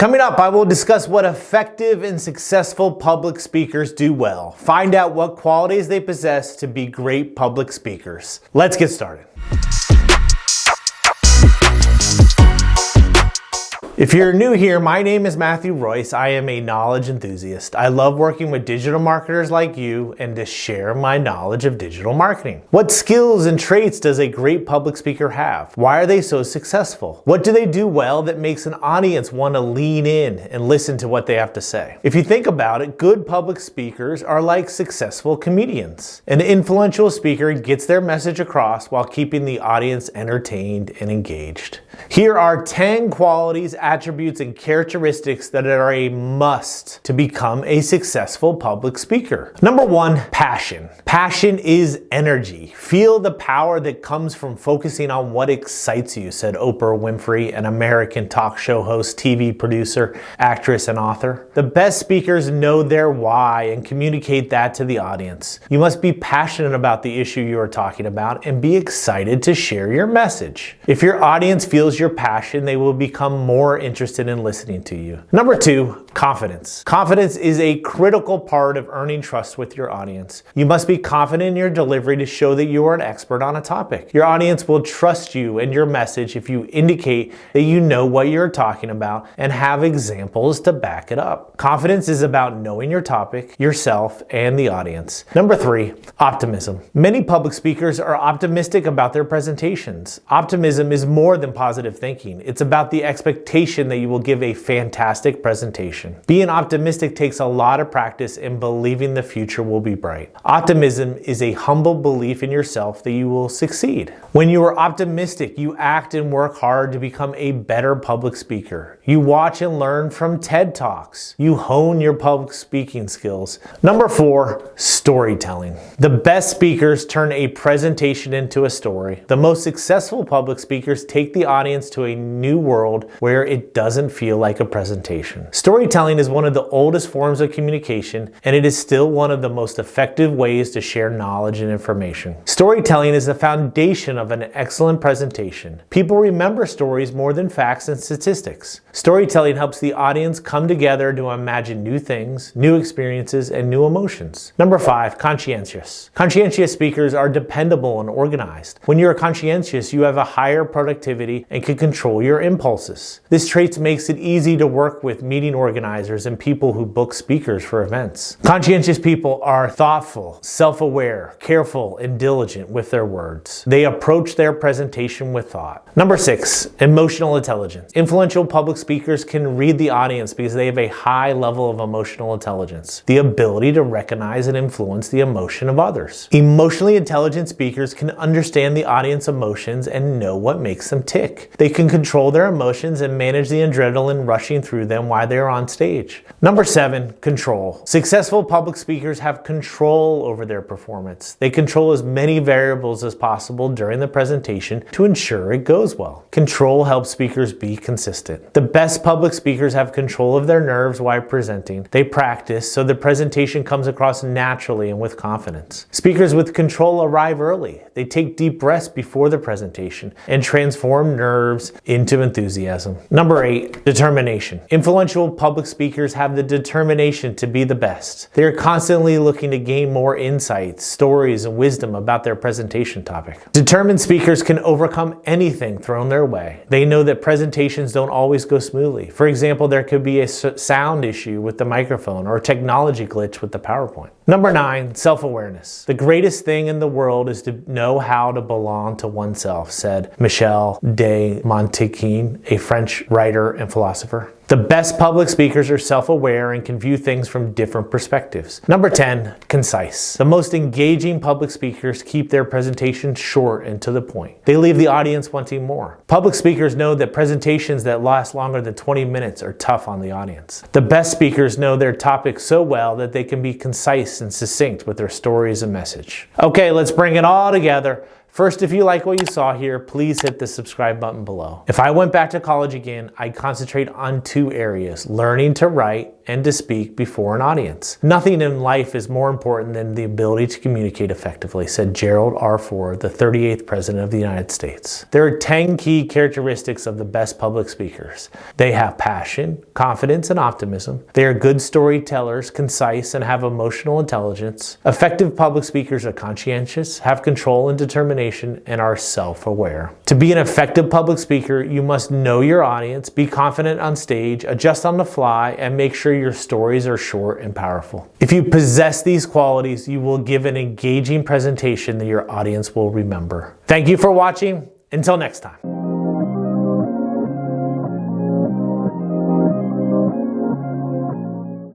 Coming up, I will discuss what effective and successful public speakers do well. Find out what qualities they possess to be great public speakers. Let's get started. If you're new here, my name is Matthew Royce. I am a knowledge enthusiast. I love working with digital marketers like you and to share my knowledge of digital marketing. What skills and traits does a great public speaker have? Why are they so successful? What do they do well that makes an audience want to lean in and listen to what they have to say? If you think about it, good public speakers are like successful comedians. An influential speaker gets their message across while keeping the audience entertained and engaged. Here are 10 qualities, attributes, and characteristics that are a must to become a successful public speaker. Number 1, passion. Passion is energy. Feel the power that comes from focusing on what excites you, said Oprah Winfrey, an American talk show host, TV producer, actress, and author. The best speakers know their why and communicate that to the audience. You must be passionate about the issue you are talking about and be excited to share your message. If your audience feels your passion, they will become more interested in listening to you. Number 2, confidence. Confidence is a critical part of earning trust with your audience. You must be confident in your delivery to show that you are an expert on a topic. Your audience will trust you and your message if you indicate that you know what you're talking about and have examples to back it up. Confidence is about knowing your topic, yourself, and the audience. Number 3, optimism. Many public speakers are optimistic about their presentations. Optimism is more than positive thinking. It's about the expectation that you will give a fantastic presentation. Being optimistic takes a lot of practice and believing the future will be bright. Optimism is a humble belief in yourself that you will succeed. When you are optimistic, you act and work hard to become a better public speaker. You watch and learn from TED Talks. You hone your public speaking skills. Number 4, storytelling. The best speakers turn a presentation into a story. The most successful public speakers take the audience to a new world where it doesn't feel like a presentation. Storytelling is one of the oldest forms of communication, and it is still one of the most effective ways to share knowledge and information. Storytelling is the foundation of an excellent presentation. People remember stories more than facts and statistics. Storytelling helps the audience come together to imagine new things, new experiences, and new emotions. Number 5, conscientious. Conscientious speakers are dependable and organized. When you're conscientious, you have a higher productivity and can control your impulses. This trait makes it easy to work with meeting organizers and people who book speakers for events. Conscientious people are thoughtful, self-aware, careful, and diligent with their words. They approach their presentation with thought. Number 6, emotional intelligence. Influential public speakers can read the audience because they have a high level of emotional intelligence, the ability to recognize and influence the emotion of others. Emotionally intelligent speakers can understand the audience emotions and know what makes them tick. They can control their emotions and manage the adrenaline rushing through them while they are on stage. Number 7, control. Successful public speakers have control over their performance. They control as many variables as possible during the presentation to ensure it goes well. Control helps speakers be consistent. The best public speakers have control of their nerves while presenting. They practice so the presentation comes across naturally and with confidence. Speakers with control arrive early. They take deep breaths before the presentation and transform nerves into enthusiasm. Number 8, determination. Influential public speakers have the determination to be the best. They are constantly looking to gain more insights, stories, and wisdom about their presentation topic. Determined speakers can overcome anything thrown their way. They know that presentations don't always go smoothly. For example, there could be a sound issue with the microphone or a technology glitch with the PowerPoint. Number 9, self-awareness. The greatest thing in the world is to know how to belong to oneself, said Michel de Montaigne, a French writer and philosopher. The best public speakers are self-aware and can view things from different perspectives. Number 10, concise. The most engaging public speakers keep their presentation short and to the point. They leave the audience wanting more. Public speakers know that presentations that last longer than 20 minutes are tough on the audience. The best speakers know their topic so well that they can be concise and succinct with their stories and message. Okay, let's bring it all together. First, if you like what you saw here, please hit the subscribe button below. If I went back to college again, I'd concentrate on 2 areas: learning to write and to speak before an audience. Nothing in life is more important than the ability to communicate effectively, said Gerald R. Ford, the 38th President of the United States. There are 10 key characteristics of the best public speakers. They have passion, confidence, and optimism. They are good storytellers, concise, and have emotional intelligence. Effective public speakers are conscientious, have control and determination, and are self-aware. To be an effective public speaker, you must know your audience, be confident on stage, adjust on the fly, and make sure your stories are short and powerful. If you possess these qualities, you will give an engaging presentation that your audience will remember. Thank you for watching. Until next time.